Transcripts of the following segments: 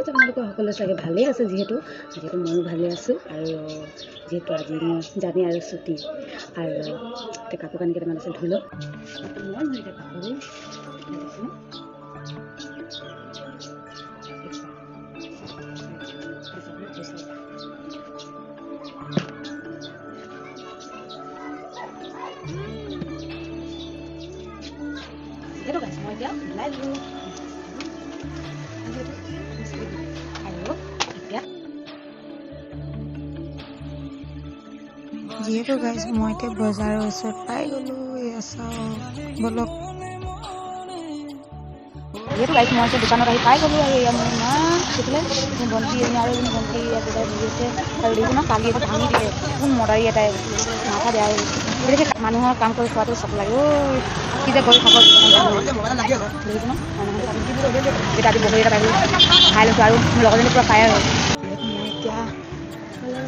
আছে আপোনালোকৰ সকলো চাগে ভালেই আছে যিহেতু ময়ো ভালে আছোঁ আৰু যিহেতু আজি মই জানি আৰু ছুটি আৰু এতিয়া কাপোৰ কানি কেইটামান আছে ধুই লওঁ মই এতিয়া কাপোৰ সেইটো গাইছ মই এতিয়া ওলাই দিলোঁ যিহেতু গাইজ মই এতিয়া বজাৰৰ ওচৰত পাই গ'লোঁ এয়া চাওক বলক যিহেতু গাইছ মই এতিয়া দোকানত আহি পাই গ'লোঁ আৰু এয়া মোৰ ইমান সেইফালে মোৰ ভণ্টি এজনী আৰু এজনী ভণ্টি ইয়াত বজাই বহি আছে আৰু দেখিছোঁ ন কালি এইটো ভাঙি দিলে কোন মদাৰী এটাই মাথা বেয়া হৈ গতিকে মানুহৰ কাম কৰি খোৱাটো চব লাগে কি যে কৰি খাব দেখিছোঁ ন এতিয়া আজি বগৰী এটা পাই খাই লৈছোঁ আৰু মোৰ লগৰজনী পূৰা ফায়াৰ হ'ল মই এতিয়া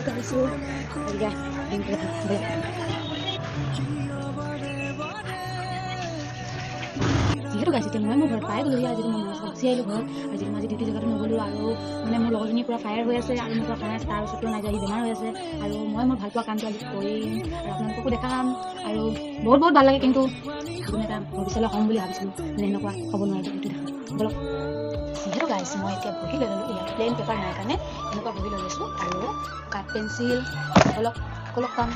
গাইছোঁ এতিয়া যিহেতু গাইছে এতিয়া মই মোৰ ঘৰত পাই গ'লোঁ আজি মই মাছ গুচি আহিলোঁ ঘৰত আজি মই আজি ডিউটি জেগাটো নগ'লোঁ আৰু মানে মোৰ লগৰজনী পূৰা ফায়াৰ হৈ আছে আৰু মোৰ পূৰা ফায়াৰ আছে তাৰ ওচৰতো নাই যোৱা বেমাৰ হৈ আছে আৰু মই মোৰ ভাল পোৱা কামটো আজি কৰিম আৰু আপোনালোককো দেখাম আৰু বহুত ভাল লাগে কিন্তু আপুনি এটা ভৱিষ্যলৈ হ'ম বুলি ভাবিছিলোঁ মানে এনেকুৱা হ'ব নোৱাৰিব এইটো দেখাম বলক যিহেতু গাইছে মই এতিয়া বহি লৈ ল'লোঁ ইয়াত প্লেইন পেপাৰ নাই কাৰণে এনেকুৱা বহি লৈ লৈছোঁ আৰু কাঠ পেঞ্চিল অলপ কাম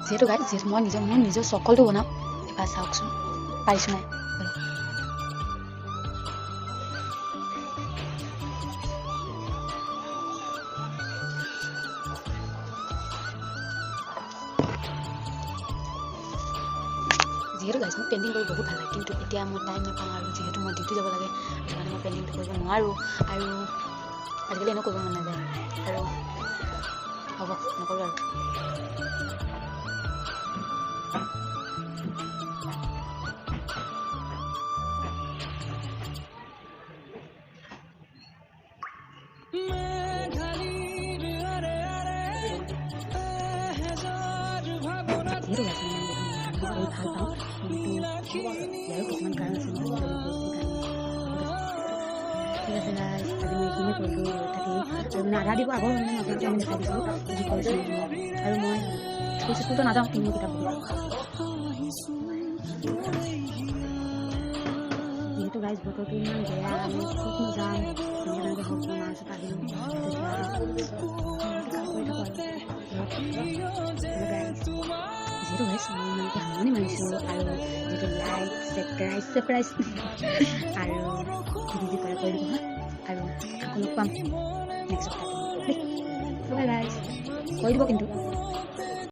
যিহেতু মই মোৰ নিজৰ চকলটো বনাম এবাৰ চাওকচোন পাৰিছোঁ নাই যিহেতু গাইছ মোক পেইণ্টিং কৰি বহুত ভাল লাগে কিন্তু এতিয়া মই টাইম নাপাওঁ আৰু যিহেতু মই ডিউটি যাব লাগে সেইকাৰণে মই পেইণ্টিংটো কৰিব নোৱাৰোঁ আৰু আজিকালি এনেও কৰিব মন নাযায় আৰু হ'ব নকৰোঁ আৰু যিহেতু গাইছ মই ভাল পাওঁ কিন্তু ইয়াৰো কিছুমান কাৰণ আছে ঠিক আছে গাইছ আজি মই এইখিনিয়ে কৰিলোঁ থাকি আৰু মানে আধা দিব আগৰ মানে আপোনালোকে আমি দেখাই দিছোঁ যি কৰিছোঁ আৰু মই স্কুলটো নাযাওঁ কিন্তু কিতাপ পঢ়িছোঁ যিহেতু গাইছ বতৰটো ইমান বেয়া আমি ক'ত যাম তেনেকৈ হওক মই মাছত আহিলোঁ কাম কৰি থাকোঁ আৰু যিহেতু গাইছ মই ইমানকৈ সামৰণি মাৰিছোঁ আৰু যিটো লাইক ছাবস্ক্ৰাইব আৰু যি কৰে কৰি দিব আৰু আকৌ লগ পাম নেক্সট সপ্তাহত বাই বাই কৰি দিব কিন্তু